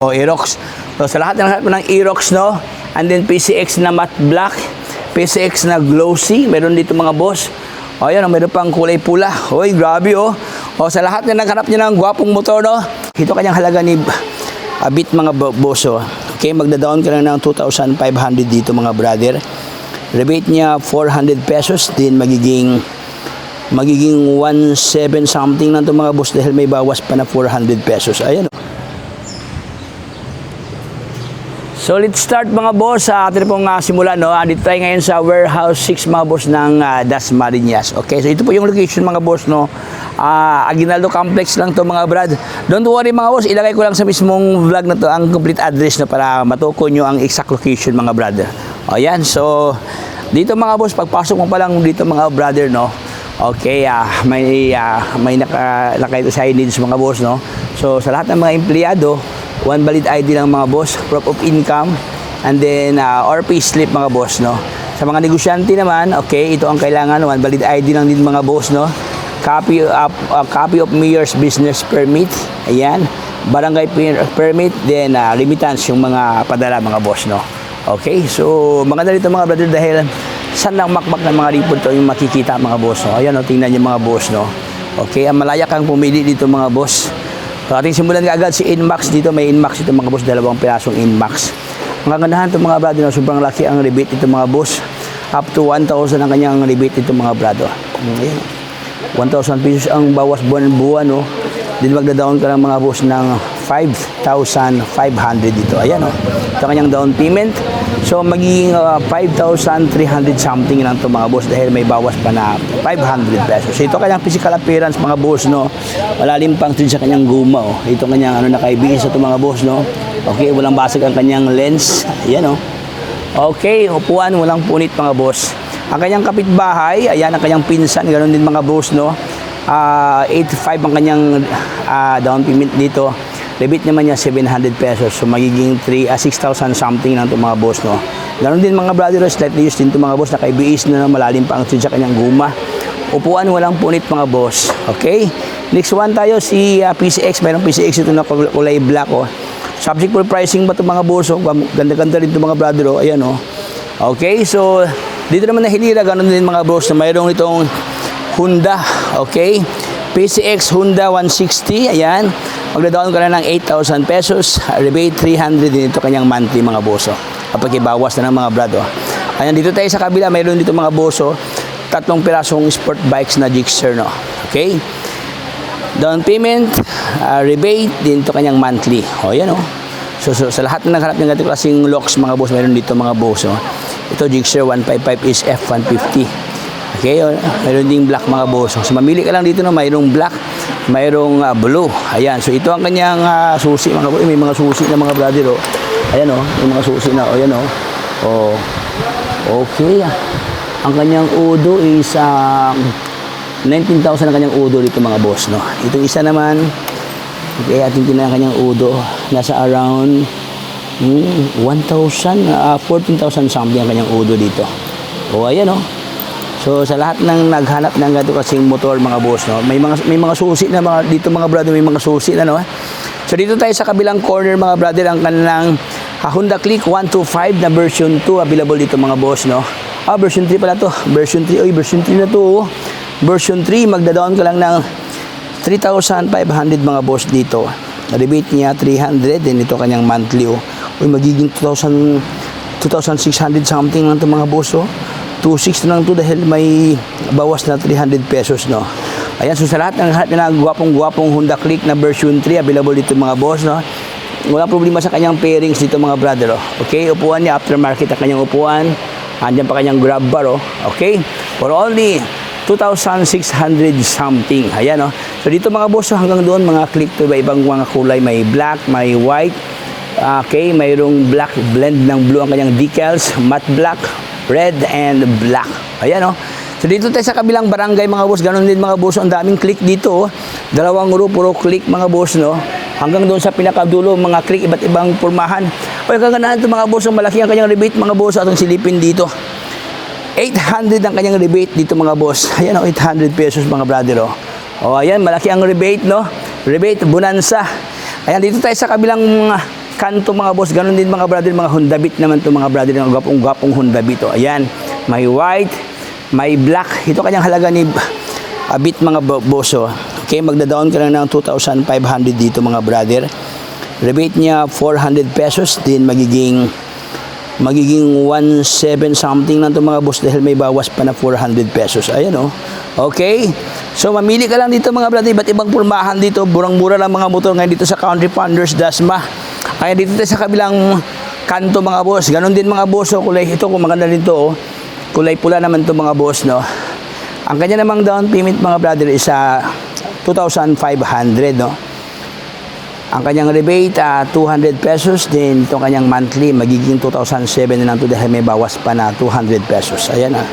O Aerox. So sa lahat ng Aerox, no? And then PCX na matte black, PCX na glossy, meron dito mga boss. O yan, meron pang kulay pula. Hoy, grabe oh. O sa lahat na naghanap niya ng gwapong motor, no? Ito kanyang halaga ni Bit mga boss, oh. Okay, magda-down ka lang ng 2,500 dito mga brother. Rebate niya 400 pesos, din magiging 1,700 something na ito mga boss dahil may bawas pa na 400 pesos. Ayan. So let's start mga boss sa atin pong simula, no? Dito tayo ngayon sa warehouse 6 mga boss ng Dasmariñas. Okay, so ito po yung location mga boss, no? Aguinaldo Complex lang to mga brad. Don't worry mga boss, ilagay ko lang sa mismong vlog na to ang complete address na para matukoy nyo ang exact location mga brother. O yan, so dito mga boss, pagpasok mo pa lang dito mga brother, no? Okay, may nakalagay sa signage mga boss, no? So sa lahat ng mga empleyado, one valid ID lang mga boss, proof of income, and then or pay slip mga boss, no? Sa mga negosyante naman, okay, ito ang kailangan, one valid ID lang din mga boss, no? Copy of mayor's business permit, ayan, barangay permit, then remittance yung mga padala mga boss, no? Okay, so maganda dito mga brother dahil saan lang makmak ng mga report yung makikita mga boss, no? Ayan, no, tingnan nyo mga boss, no? Okay, ang malaya kang pumili dito mga boss. So ating simulan agad si Inmax dito. May Inmax ito mga boss, dalawang pirasong Inmax. Ang kagandahan ito mga brado, na sobrang laki ang rebate ito mga boss. Up to 1,000 ang kanyang rebate ito mga brado. Ayan, 1,000 pesos ang bawas buwan-buwan, no? Din magda-down ka lang mga boss ng 5,500 dito. Ayan, no? Ito kanyang down payment. So magiging 5,300 something lang ito mga boss dahil may bawas pa na 500 pesos. So ito kanyang physical appearance mga boss, no? Malalim pang sa kanyang guma, oh. Ito kanyang nakaibigis ito mga boss, no? Okay, walang basag ang kanyang lens. Ayan, oh. Okay, upuan, walang punit mga boss. Ang kanyang kapitbahay, ayan ang kanyang pinsan, ganoon din mga boss, no? 85 ang kanyang down payment dito. Rebate naman niya 700 pesos. So magiging 6,000 something lang ito mga boss, no? Ganoon din mga brother, slightly used din ito mga boss, nakaibigis na malalim pa ang sa kanyang guma. Upuan, walang punit mga boss. Okay? Next one tayo, si PCX. Mayroong PCX ito na kulay black, oh. Subject for pricing ba ito mga boss, oh? Ganda-ganda rin ito mga brother, oh. Ayan, oh. Okay, so dito naman na Hilira, ganoon din mga boss, na mayroong itong Honda. Okay? PCX Honda 160. Ayan. Magda-down ka na ng 8,000 pesos. Rebate 300 din ito kanyang monthly mga boss, oh. Kapag ibawas na ng mga brad, oh. Ayan, dito tayo sa kabila. Mayroon dito mga boss, oh, 3 pirasong sport bikes na Gixxer, no? Okay? Down payment, rebate din ito kanyang monthly. O, yan, oh. So sa lahat na naghanap ng ganito klaseng locks mga boss, mayroon dito mga boss, oh. Ito Gixxer 155 is F150. Okay, oh. Mayroon ding black mga boss. So mamili ka lang dito, no? Mayroong black, mayroong blue. Ayan, so ito ang kanyang susi mga boss. May mga susi na mga brother, oh. Ayan, oh, may mga susi na. O, yan, oh. Oh. Okay. Ang kanyang udo is 19,000 ang kanyang udo dito mga boss, no? Itong isa naman, okay, ating tingnan ang kanyang udo. Nasa around 1,000, 14,000 something ang kanyang udo dito. O, ayan, oh. So sa lahat ng naghanap ng ganito kasing motor mga boss, no, may mga susi na mga dito mga brother, may mga susi na, no. So dito tayo sa kabilang corner mga brother, ang kanilang Honda Click 125 na version 2 available dito mga boss, no. Version 3 pala to. Version 3, oy, version 3 na to, oh. Version 3, magda-down ka lang ng 3,500 mga boss dito. Rebate niya 300, din ito kanyang monthly, oh. Oy, magiging 2,600 something lang to mga boss, oh. 2,600 lang to dahil may bawas na 300 pesos, no. Ayan, so sa lahat ng gwapong Honda Click na version 3 available dito mga boss, no. Wala problema sa kanyang pairings dito mga brother, oh. Okay, upuan niya aftermarket ang kanyang upuan. Andiyan pa kanyang grab bar, oh. Okay, for only 2,600 something. Ayan, oh. So dito mga boss, hanggang doon mga Click to iba-ibang mga kulay, may black, may white. Okay, mayroong black blend ng blue ang kanyang decals, matte black, red and black. Ayan, oh. So dito tayo sa kabilang barangay mga boss, ganoon din mga boss, ang daming Click dito, oh. Dalawang puro Click mga boss, no. Hanggang doon sa pinakadulo mga Click, iba't ibang pormahan. O yung kaganahan ito mga boss, malaki ang kanyang rebate mga boss, atong silipin dito. 800 ang kanyang rebate dito mga boss. Ayan, oh, 800 pesos mga brother, oh. O ayan, malaki ang rebate, no. Rebate bonanza. Ayan, dito tayo sa kabilang kanto mga boss, ganun din mga brother, mga Honda Beat naman to mga brother, ng gwapong Honda Beat. Oh, ayan, may white, may black. Ito kanyang halaga ni Beat mga boss. Oh. Okay, magda-down ka lang ng 2,500 dito mga brother. Rebate niya 400 pesos, din magiging 1,700 something lang to mga boss dahil may bawas pa na 400 pesos. Ayan oh. Okay. So mamili ka lang dito mga brother, iba't ibang purmahan dito. Murang-mura lang mga motor ngayon dito sa Country Founders Dasma. Kaya dito tayo sa kabilang kanto mga boss. Ganon din mga boss. Oh, kulay ito kung maganda rin to. Oh. Kulay pula naman to mga boss, no. Ang kanya namang down payment mga brother is 2,500, no. Ang kanyang rebate 200 pesos, din itong kanyang monthly magiging 2,700 na lang to dahil may bawas pa na 200 pesos. Ayan ah.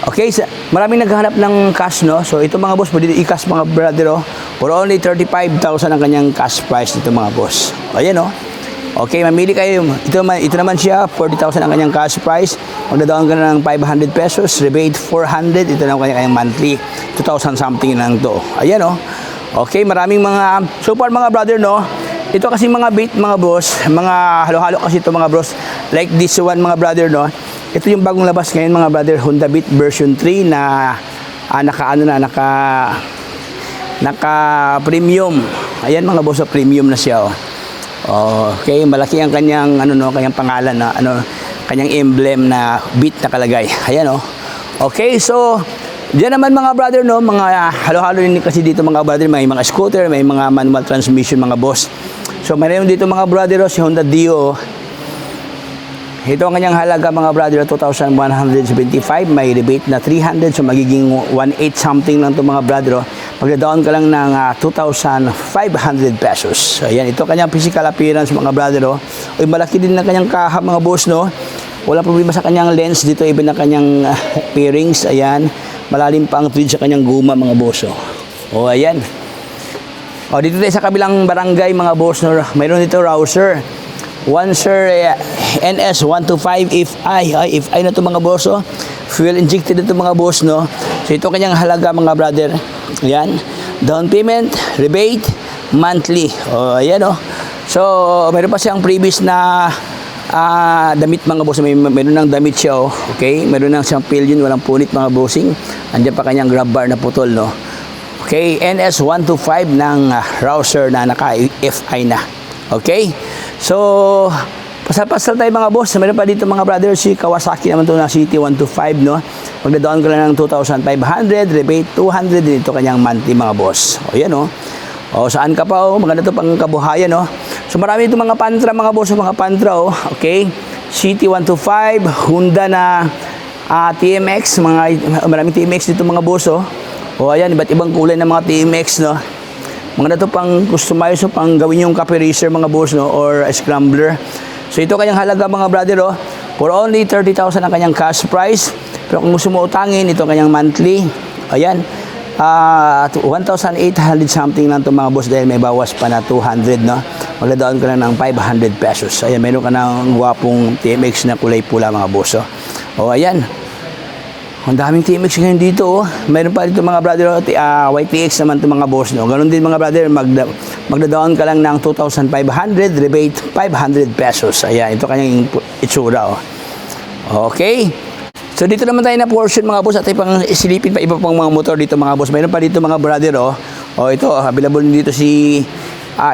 Okay, maraming naghahanap ng cash, no. So ito mga boss, pwede i-cash mga brother, oh. For only 35,000 ang kanyang cash price dito mga boss. Ayan oh. Okay, mamili kayo. Ito naman siya, 40,000 ang kanyang cash price. Magdadaon ka na ng 500 pesos, rebate 400. Ito na ang kanyang monthly, 2,000 something lang to. Ayan oh. Okay, maraming mga, so far mga brother, no, ito kasi mga Beat mga boss, mga halo-halo kasi ito mga bros, like this one mga brother, no, ito yung bagong labas ngayon mga brother, Honda Beat version 3 na naka premium. Ayan mga boss, premium na siya, oh. Okay, malaki ang kanyang kanyang pangalan na kanyang emblem na Beat nakalagay. Ayan oh. Okay, so diyan naman mga brother, no, mga halo-halo din kasi dito mga brother, may mga scooter, may mga manual transmission mga boss. So mayroon dito mga brother, si Honda Dio. Ito ang kanyang halaga mga brother, 2,175, may rebate na 300, so magiging 1,800 something lang to mga brother. Magda-down ka lang ng 2,500 pesos. Ayan, ito kanyang physical appearance mga brother. Uy, malaki din na kanyang kaha mga boss, no. Walang problema sa kanyang lens dito, even na kanyang bearings. Ayan, malalim pa ang tread sa kanyang guma mga boss. Oh, ayan. Oh, dito tayo sa kabilang barangay mga boss, no. Mayroon dito Rouser. NS 125 FI na to mga boss. Oh. Fuel injected ito mga boss, no. So ito kanyang halaga mga brother. Ayan. Down payment, rebate, monthly. Oh, ayan oh. So mayroon pa siyang previous na damit mga boss. Mayroon ng damit siya, oh. Okay, mayroon ng siyang pillion, walang punit mga bossing. Andiyan pa kanyang grab bar na putol, no. Okay, NS 125 ng Rouser na naka-FI na. Okay, so pasal-pasal tayo mga boss. Mayroon pa dito mga brother, si Kawasaki naman to na CT125, no. Magda-down ka lang ng 2,500, rebate 200 din ito kanyang monthly mga boss. O yan oh. O saan ka pa oh, maganda to pang kabuhayan oh. So marami itong mga Pantra mga boss, mga Pantra oh. Okay, CT125, Honda na TMX, maraming TMX dito mga boss oh. O ayan, iba't ibang kulay ng mga TMX, no. Maganda to pang customize, pang gawin yung copy racer mga boss, no, or scrambler. So ito kanyang halaga mga brother, oh. For only 30,000 ang kanyang cash price. Pero kung gusto mo utangin, ito kanyang monthly. Ayan, 1,800 something lang to mga boss dahil may bawas pa na 200, no. Magdadaan ka lang ng 500 pesos. Ayan, meron ka ng gwapong TMX na kulay pula mga boss, oh. O ayan. Ang daming TMX ngayon dito, oh. Mayroon pa dito mga brother, YTX naman to mga boss, no. Ganon din mga brother, magda-down ka lang ng 2,500, rebate 500 pesos. Ayan, ito kanyang itsura, oh. Okay. So dito naman tayo na portion mga boss at pang isilipin pa iba pang mga motor dito mga boss. Mayroon pa dito mga brother, oh. Oh, ito available dito si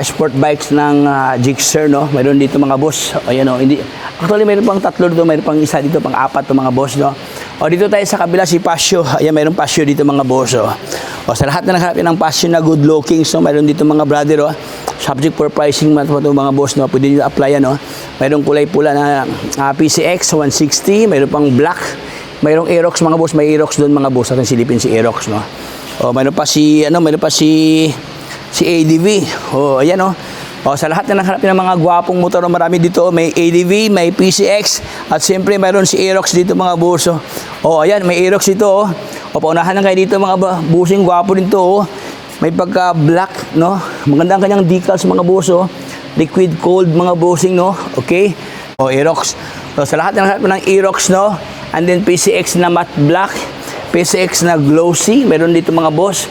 sport bikes ng Gixxer, no. Mayroon dito mga boss. Ayan oh, hindi actually mayroon pang tatlo dito, mayroon pang isa dito, pang apat to mga boss, no. O dito tayo sa kabila si Pasio. Ayan, mayroong Pasio dito mga boss, oh. O sa lahat na naghanap ng Pasio na good looking, so mayroon dito mga brother, oh. Subject for pricing mga boss, no. Pwede nyo apply yan, oh. Mayroong kulay pula na PCX 160, mayroon pang black, mayroong Aerox mga boss, may Aerox doon mga boss, atin silipin si Aerox, no. O mayroon pa si ADV. O ayan oh. O sa lahat na naghanap ng mga gwapong motor, marami dito, may ADV, may PCX, at siyempre mayroon si Aerox dito mga boss. O ayan, may Aerox dito, oh. O paunahan na kayo dito mga busing gwapo din to, oh. May pagka black, no. Maganda ang kanyang decals mga boss, oh. Liquid cold mga bossing, no. Okay. O Aerox. So sa lahat na naghanap ng Aerox, no. And then PCX na matte black, PCX na glossy, meron dito mga boss.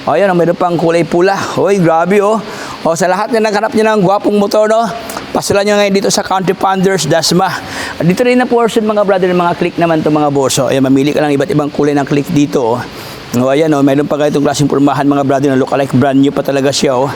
O ayan, mayroon pang kulay pula. Hoy, grabe oh. O sa lahat na naghanap niyo ng gwapong motor, no? Pasalan nyo ngayon dito sa Country Founders, Dasma. Dito rin na portion mga brother, mga click naman to mga boss. O, ayan, mamili ka lang iba't ibang kulay ng click dito. O, ayan, mayroon pa ganitong klaseng pormahan mga brother na look-alike, brand new pa talaga siya.